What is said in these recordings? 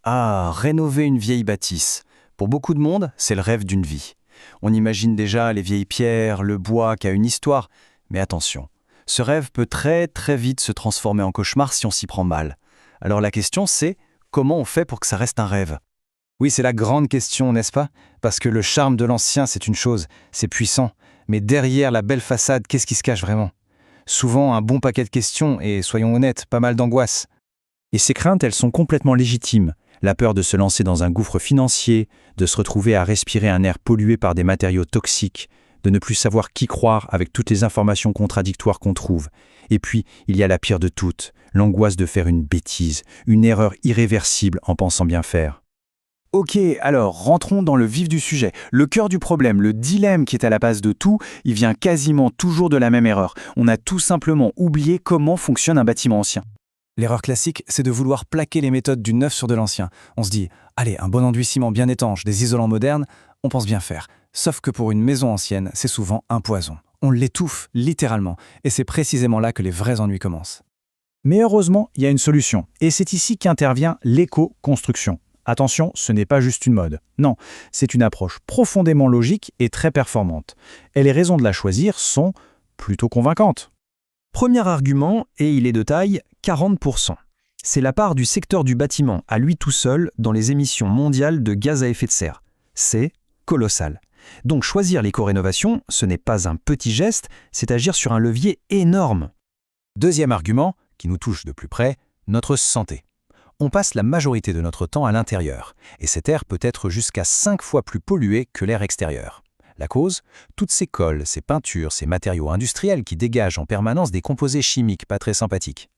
Ah, rénover une vieille bâtisse. Pour beaucoup de monde, c'est le rêve d'une vie. On imagine déjà les vieilles pierres, le bois qui a une histoire. Mais attention, ce rêve peut très très vite se transformer en cauchemar si on s'y prend mal. Alors la question c'est, comment on fait pour que ça reste un rêve? Oui, c'est la grande question, n'est-ce pas? Parce que le charme de l'ancien, c'est une chose, c'est puissant. Mais derrière la belle façade, qu'est-ce qui se cache vraiment? Souvent un bon paquet de questions et, soyons honnêtes, pas mal d'angoisse. Et ces craintes, elles sont complètement légitimes. La peur de se lancer dans un gouffre financier, de se retrouver à respirer un air pollué par des matériaux toxiques, de ne plus savoir qui croire avec toutes les informations contradictoires qu'on trouve. Et puis, il y a la pire de toutes, l'angoisse de faire une bêtise, une erreur irréversible en pensant bien faire. Ok, alors rentrons dans le vif du sujet. Le cœur du problème, le dilemme qui est à la base de tout, il vient quasiment toujours de la même erreur. On a tout simplement oublié comment fonctionne un bâtiment ancien. L'erreur classique, c'est de vouloir plaquer les méthodes du neuf sur de l'ancien. On se dit, allez, un bon enduit ciment bien étanche, des isolants modernes, on pense bien faire. Sauf que pour une maison ancienne, c'est souvent un poison. On l'étouffe, littéralement, et c'est précisément là que les vrais ennuis commencent. Mais heureusement, il y a une solution, et c'est ici qu'intervient l'éco-construction. Attention, ce n'est pas juste une mode. Non, c'est une approche profondément logique et très performante. Et les raisons de la choisir sont plutôt convaincantes. Premier argument, et il est de taille, 40%. C'est la part du secteur du bâtiment à lui tout seul dans les émissions mondiales de gaz à effet de serre. C'est colossal. Donc choisir l'éco-rénovation, ce n'est pas un petit geste, c'est agir sur un levier énorme. Deuxième argument, qui nous touche de plus près, notre santé. On passe la majorité de notre temps à l'intérieur, et cet air peut être jusqu'à 5 fois plus pollué que l'air extérieur. La cause? Toutes ces colles, ces peintures, ces matériaux industriels qui dégagent en permanence des composés chimiques pas très sympathiques.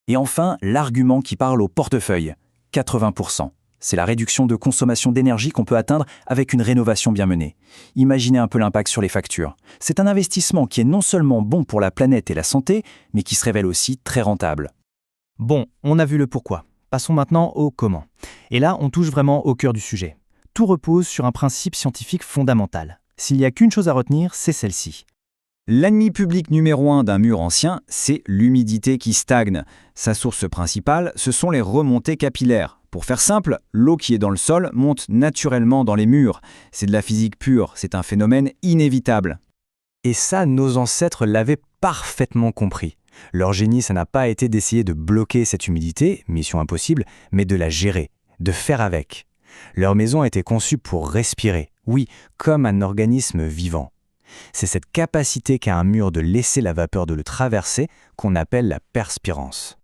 Et enfin, l'argument qui parle au portefeuille, 80%. C'est la réduction de consommation d'énergie qu'on peut atteindre avec une rénovation bien menée. Imaginez un peu l'impact sur les factures. C'est un investissement qui est non seulement bon pour la planète et la santé, mais qui se révèle aussi très rentable. Bon, on a vu le pourquoi. Passons maintenant au comment. Et là, on touche vraiment au cœur du sujet. Tout repose sur un principe scientifique fondamental. S'il n'y a qu'une chose à retenir, c'est celle-ci. L'ennemi public numéro 1 d'un mur ancien, c'est l'humidité qui stagne. Sa source principale, ce sont les remontées capillaires. Pour faire simple, l'eau qui est dans le sol monte naturellement dans les murs. C'est de la physique pure, c'est un phénomène inévitable. Et ça, nos ancêtres l'avaient parfaitement compris. Leur génie, ça n'a pas été d'essayer de bloquer cette humidité, mission impossible, mais de la gérer, de faire avec. Leur maison a été conçue pour respirer, oui, comme un organisme vivant. C'est cette capacité qu'a un mur de laisser la vapeur de le traverser qu'on appelle la perspirance.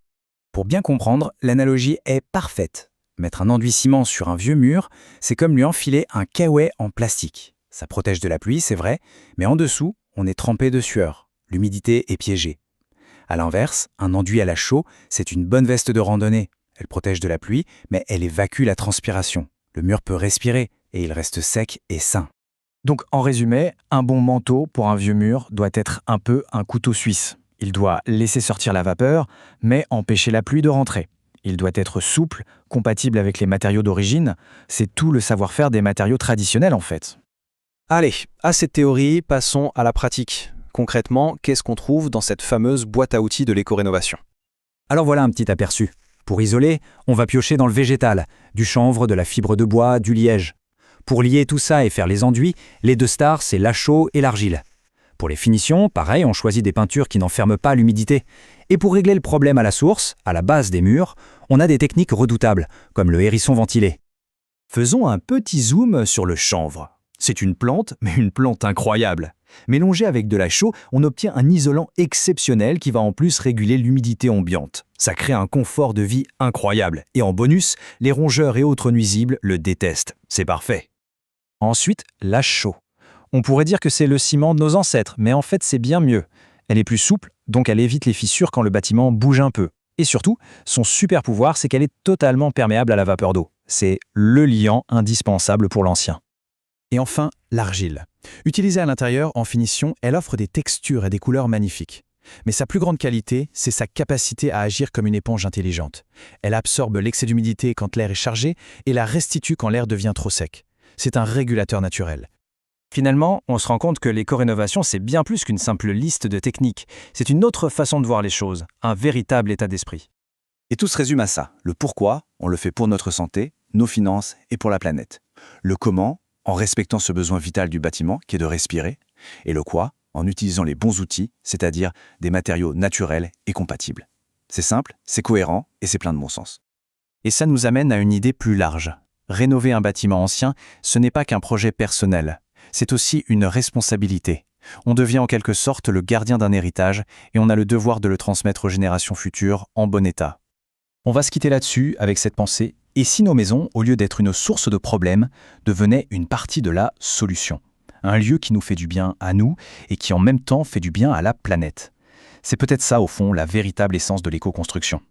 Pour bien comprendre, l'analogie est parfaite. Mettre un enduit ciment sur un vieux mur, c'est comme lui enfiler un caouet en plastique. Ça protège de la pluie, c'est vrai, mais en dessous, on est trempé de sueur. L'humidité est piégée. À l'inverse, un enduit à la chaux, c'est une bonne veste de randonnée. Elle protège de la pluie, mais elle évacue la transpiration. Le mur peut respirer et il reste sec et sain. Donc en résumé, un bon manteau pour un vieux mur doit être un peu un couteau suisse. Il doit laisser sortir la vapeur, mais empêcher la pluie de rentrer. Il doit être souple, compatible avec les matériaux d'origine. C'est tout le savoir-faire des matériaux traditionnels en fait. Allez, à cette théorie, passons à la pratique. Concrètement, qu'est-ce qu'on trouve dans cette fameuse boîte à outils de l'éco-rénovation? Alors voilà un petit aperçu. Pour isoler, on va piocher dans le végétal, du chanvre, de la fibre de bois, du liège. Pour lier tout ça et faire les enduits, les deux stars, c'est la chaux et l'argile. Pour les finitions, pareil, on choisit des peintures qui n'enferment pas l'humidité. Et pour régler le problème à la source, à la base des murs, on a des techniques redoutables, comme le hérisson ventilé. Faisons un petit zoom sur le chanvre. C'est une plante, mais une plante incroyable. Mélangée avec de la chaux, on obtient un isolant exceptionnel qui va en plus réguler l'humidité ambiante. Ça crée un confort de vie incroyable. Et en bonus, les rongeurs et autres nuisibles le détestent. C'est parfait. Ensuite, la chaux. On pourrait dire que c'est le ciment de nos ancêtres, mais en fait c'est bien mieux. Elle est plus souple, donc elle évite les fissures quand le bâtiment bouge un peu. Et surtout, son super pouvoir, c'est qu'elle est totalement perméable à la vapeur d'eau. C'est le liant indispensable pour l'ancien. Et enfin, l'argile. Utilisée à l'intérieur, en finition, elle offre des textures et des couleurs magnifiques. Mais sa plus grande qualité, c'est sa capacité à agir comme une éponge intelligente. Elle absorbe l'excès d'humidité quand l'air est chargé et la restitue quand l'air devient trop sec. C'est un régulateur naturel. Finalement, on se rend compte que l'éco-rénovation, c'est bien plus qu'une simple liste de techniques. C'est une autre façon de voir les choses, un véritable état d'esprit. Et tout se résume à ça. Le pourquoi, on le fait pour notre santé, nos finances et pour la planète. Le comment, en respectant ce besoin vital du bâtiment qui est de respirer, et le quoi, en utilisant les bons outils, c'est-à-dire des matériaux naturels et compatibles. C'est simple, c'est cohérent et c'est plein de bon sens. Et ça nous amène à une idée plus large. Rénover un bâtiment ancien, ce n'est pas qu'un projet personnel, c'est aussi une responsabilité. On devient en quelque sorte le gardien d'un héritage et on a le devoir de le transmettre aux générations futures en bon état. On va se quitter là-dessus avec cette pensée. Et si nos maisons, au lieu d'être une source de problèmes, devenaient une partie de la solution? Un lieu qui nous fait du bien à nous et qui en même temps fait du bien à la planète. C'est peut-être ça, au fond, la véritable essence de l'éco-construction.